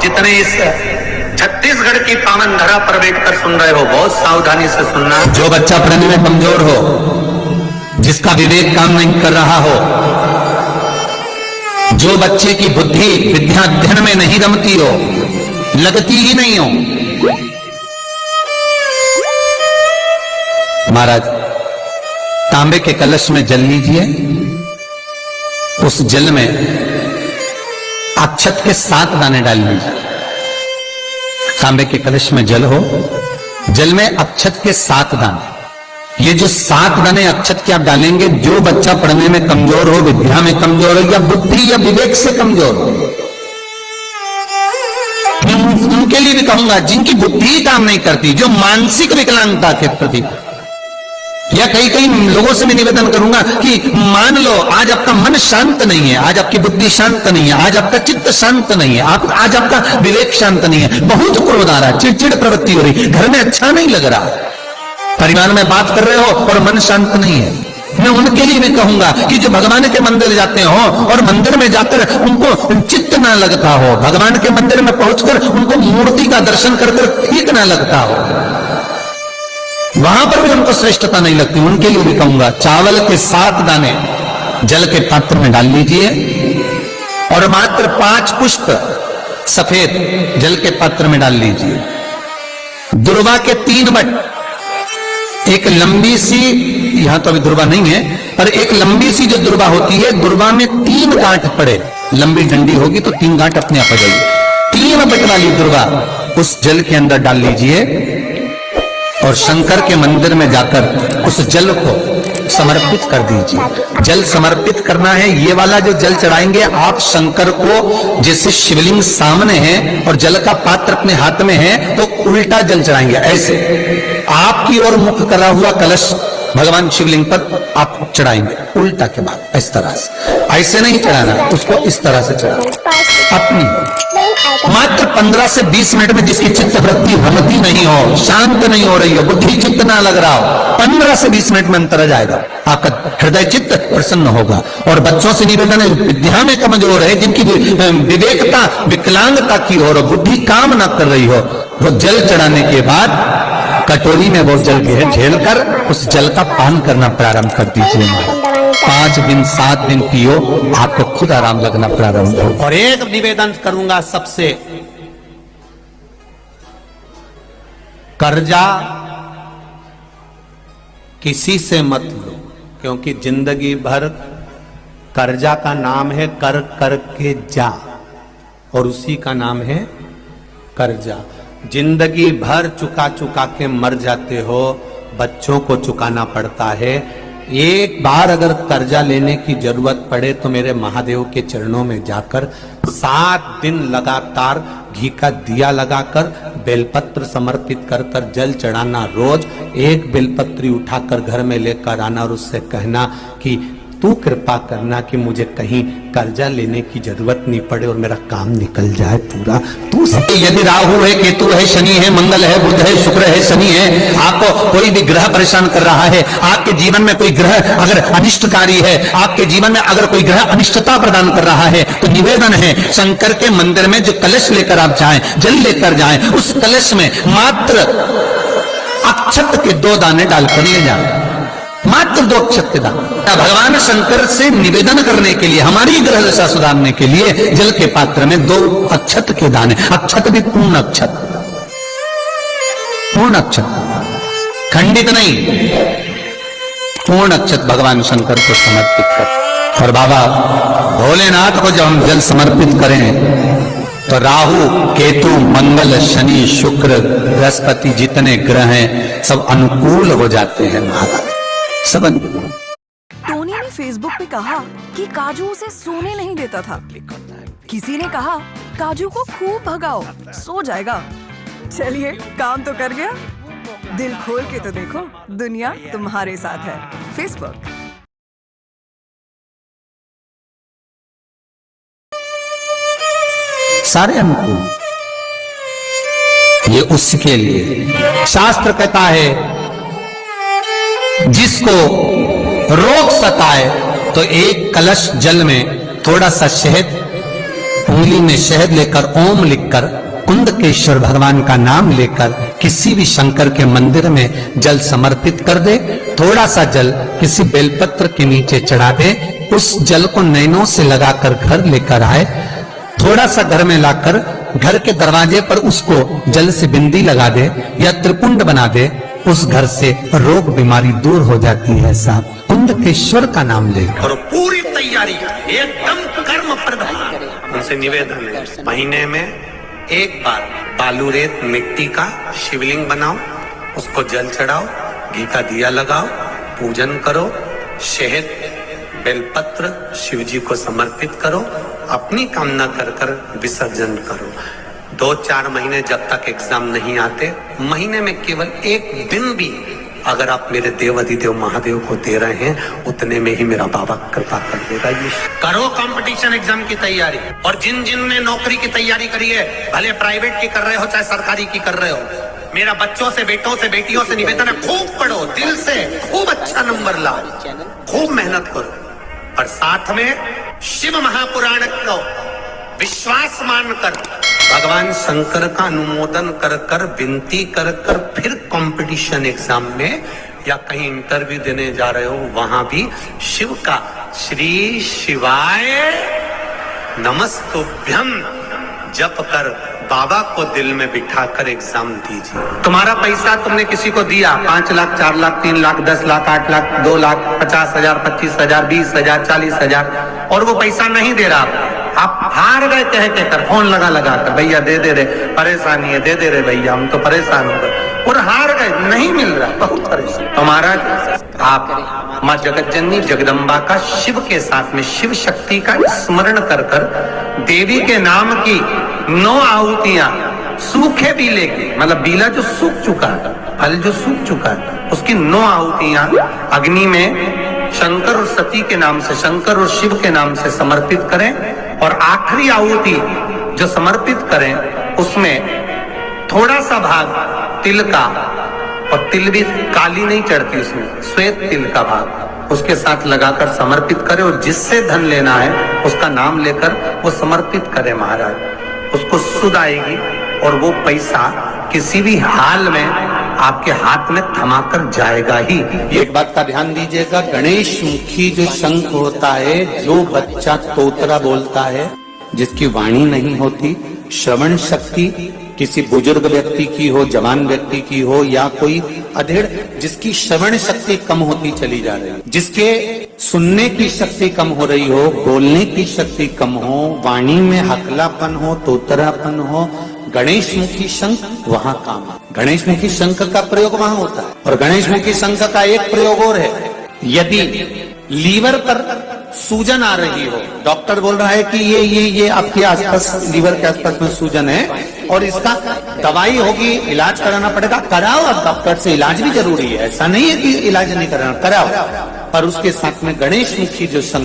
जितने इस छत्तीसगढ़ की पावन धरा पर बैठकर सुन रहे हो, बहुत सावधानी से सुनना। जो बच्चा पढ़ने में कमजोर हो, जिसका विवेक काम नहीं कर रहा हो, जो बच्चे की बुद्धि विद्या अध्ययन में नहीं रमती हो, लगती ही नहीं हो, महाराज तांबे के कलश में जल लीजिए, उस जल में अक्षत के 7 दाने डाल लीजिए। तांबे के कलश में जल हो, जल में अक्षत के 7 दाने। ये जो 7 दाने अक्षत के आप डालेंगे, जो बच्चा पढ़ने में कमजोर हो, विद्या में कमजोर हो, या बुद्धि या विवेक से कमजोर हो, उनके लिए भी कहूंगा जिनकी बुद्धि काम नहीं करती, जो मानसिक विकलांगता के प्रति, या कई लोगों से मैं निवेदन करूंगा कि मान लो आज आपका मन शांत नहीं है, आज आपकी बुद्धि शांत नहीं है, आज आपका चित्त शांत नहीं है, आज आपका विवेक शांत नहीं है, बहुत क्रोध आ रहा है, चिड़चिड़ प्रवृत्ति हो रही, घर में अच्छा नहीं लग रहा, परिवार में बात कर रहे हो और मन शांत नहीं है, मैं उनके लिए भी कहूंगा कि जो भगवान के मंदिर जाते हो और मंदिर में जाकर उनको चित्त ना लगता हो, भगवान के मंदिर में पहुंचकर उनको मूर्ति का दर्शन कर ठीक ना लगता हो, वहां पर भी उनको श्रेष्ठता नहीं लगती, उनके लिए भी कहूंगा चावल के 7 दाने जल के पात्र में डाल लीजिए और मात्र 5 पुष्प सफेद जल के पात्र में डाल लीजिए। दुर्वा के 3 बट, एक लंबी सी, यहां तो अभी दुर्वा नहीं है, पर एक लंबी सी जो दुर्वा होती है, दुर्वा में 3 गांठ पड़े, लंबी डंडी होगी तो 3 गांठ अपने आप आ जाएगी। 3 बट वाली दुर्वा उस जल के अंदर डाल लीजिए और शंकर के मंदिर में जाकर उस जल को समर्पित कर दीजिए। जल समर्पित करना है, ये वाला जो जल चढ़ाएंगे आप शंकर को, जैसे शिवलिंग सामने है और जल का पात्र अपने हाथ में है, तो उल्टा जल चढ़ाएंगे, ऐसे आपकी ओर मुख करा हुआ कलश भगवान शिवलिंग पर आप चढ़ाएंगे, उल्टा के बाद इस तरह से, ऐसे नहीं चढ़ाना, उसको इस तरह से चढ़ाना। अपनी मात्र 15 से 20 मिनट में जिसकी चित्त वृत्ति भ्रमती नहीं हो, शांत नहीं हो रही हो, बुद्धि चित्त ना लग रहा हो, 15 से 20 मिनट में अंतर आ जाएगा, आपका हृदय चित्त प्रसन्न होगा। और बच्चों से निवेदन है, विद्या में कमजोर है, जिनकी विवेकता विकलांगता की हो, बुद्धि काम ना कर रही हो, वो जल चढ़ाने के बाद कटोरी में वो जल के झेलकर उस जल का पान करना प्रारंभ कर दीजिए। 5 दिन 7 दिन पियो, आपको खुद आराम लगना प्रारंभ हो। और एक निवेदन करूंगा सबसे, कर्जा किसी से मत लो, क्योंकि जिंदगी भर कर्जा का नाम है कर कर के जा, और उसी का नाम है कर्जा। जिंदगी भर चुका चुका के मर जाते हो, बच्चों को चुकाना पड़ता है। एक बार अगर कर्जा लेने की जरूरत पड़े तो मेरे महादेव के चरणों में जाकर 7 दिन लगातार घी का दिया लगाकर बेलपत्र समर्पित कर कर जल चढ़ाना, रोज एक बेलपत्री उठाकर घर में लेकर आना और उससे कहना कि तू कृपा करना कि मुझे कहीं कर्जा लेने की जरूरत नहीं पड़े और मेरा काम निकल जाए पूरा। तू यदि राहु है, केतु है, शनि है, मंगल है, बुध है, शुक्र है, शनि है, आपको कोई भी ग्रह परेशान कर रहा है, आपके जीवन में कोई ग्रह अगर अनिष्टकारी है, आपके जीवन में अगर कोई ग्रह अनिष्टता प्रदान कर रहा है, तो निवेदन है शंकर के मंदिर में जो कलश लेकर आप जाएं, जल लेकर जाएं, उस कलश में मात्र अक्षत के 2 दाने डालकर ले जाएं, मात्र 2 अक्षत के दाने। भगवान शंकर से निवेदन करने के लिए, हमारी ग्रह दशा सुधारने के लिए जल के पात्र में 2 अक्षत के दाने, अक्षत भी पूर्ण अक्षत, पूर्ण अक्षत, खंडित नहीं, पूर्ण अक्षत भगवान शंकर को समर्पित कर। और बाबा भोलेनाथ को जब हम जल समर्पित करें तो राहु, केतु, मंगल, शनि, शुक्र, बृहस्पति, जितने ग्रह हैं सब अनुकूल हो जाते हैं महाराज, सब अनुकूल। टोनी ने फेसबुक पे कहा कि काजू उसे सोने नहीं देता था। किसी ने कहा काजू को खूब भगाओ, सो जाएगा। चलिए काम तो कर गया। दिल खोल के तो देखो, दुनिया तुम्हारे साथ है। फेसबुक। सारे अनुकूल, ये उसके लिए शास्त्र कहता है जिसको रोग सताए तो एक कलश जल में थोड़ा सा शहद, हथेली में शहद लेकर ओम लिखकर कुंदकेश्वर भगवान का नाम लेकर किसी भी शंकर के मंदिर में जल समर्पित कर दे। थोड़ा सा जल किसी बेलपत्र के नीचे चढ़ा दे, उस जल को नैनों से लगाकर घर लेकर आए। थोड़ा सा घर में लाकर घर के दरवाजे पर उसको जल से बिंदी लगा दे या त्रिपुंड बना दे, उस घर से रोग बीमारी दूर हो जाती है साहब, कुंदकेश्वर का नाम लेकर। और पूरी तैयारी एकदम कर्म प्रधान। उनसे निवेदन है, महीने में एक बार बालू रेत मिट्टी का शिवलिंग बनाओ, उसको जल चढ़ाओ, घी का दिया लगाओ, पूजन करो, शहद बेलपत्र शिव जी को समर्पित करो, अपनी कामना कर कर विसर्जन करो। 2-4 महीने जब तक एग्जाम नहीं आते, महीने में केवल एक दिन भी अगर आप मेरे देव अधिदेव महादेव को दे रहे हैं, उतने में ही मेरा बाबा कृपा कर देगा। ये करो कंपटीशन एग्जाम की तैयारी। और जिन जिन ने नौकरी की तैयारी करी है, भले प्राइवेट की कर रहे हो चाहे सरकारी की कर रहे हो, मेरा बच्चों से, बेटों से, बेटियों से निवेदन है, खूब पढ़ो, दिल से खूब अच्छा नंबर लाओ, खूब मेहनत करो। और साथ में शिव महापुराण को विश्वास मानकर भगवान शंकर का अनुमोदन कर कर, विनती कर कर, फिर कंपटीशन एग्जाम में या कहीं इंटरव्यू देने जा रहे हो, वहां भी शिव का श्री शिवाय नमस्तुभ्यम जप कर बाबा को दिल में बिठाकर एग्जाम दीजिए। तुम्हारा पैसा तुमने किसी को दिया, 5 लाख, 4 लाख, 3 लाख, 10 लाख, 8 लाख, 2 लाख, 50,000, 25,000, 20,000, 40,000, और वो पैसा नहीं दे रहा, आप हार गए कह के कर, फोन लगा कर, भैया दे दे रे, परेशानी है, दे दे रे भैया, हम तो परेशान हो गए, और हार गए, नहीं मिल रहा, बहुत परेशान। तो महाराज आप माँ जगतजननी जगदम्बा का शिव के साथ में शिव शक्ति का स्मरण कर कर देवी के नाम की 9 आहुतियां सूखे बीले की, मतलब बीला जो सूख चुका है, फल जो सूख चुका है, उसकी 9 आहुतियां अग्नि में शंकर और सती के नाम से, शंकर और शिव के नाम से समर्पित करें। और आखिरी आहुति जो समर्पित करें, उसमें थोड़ा सा भाग तिल का, और तिल भी काली नहीं चढ़ती उसमें, श्वेत तिल का भाग उसके साथ लगाकर समर्पित करें। और जिससे धन लेना है उसका नाम लेकर वो समर्पित करें महाराज, उसको सुध आएगी और वो पैसा किसी भी हाल में आपके हाथ में थमाकर जाएगा ही। एक बात का ध्यान दीजिएगा, गणेश मुखी जो शंख होता है, जो बच्चा तोतरा बोलता है, जिसकी वाणी नहीं होती, श्रवण शक्ति किसी बुजुर्ग व्यक्ति की हो, जवान व्यक्ति की हो, या कोई अधेड़ जिसकी श्रवण शक्ति कम होती चली जा रही, जिसके सुनने की शक्ति कम हो रही हो, बोलने की शक्ति कम हो, वाणी में हकलापन हो, तोतरापन हो, गणेश मुखी शंख वहां काम है। गणेश मुखी शंख का प्रयोग वहां होता है। और गणेश मुखी शंख का एक प्रयोग और है, यदि लीवर पर सूजन आ रही हो, डॉक्टर बोल रहा है कि ये आपके आसपास, लीवर के आसपास में सूजन है और इसका दवाई होगी, इलाज कराना पड़ेगा, कराओ। अब डॉक्टर से इलाज भी जरूरी है, ऐसा नहीं है कि इलाज नहीं कराना, कराओ। पर उसके साथ में गणेश मुखी जो शंख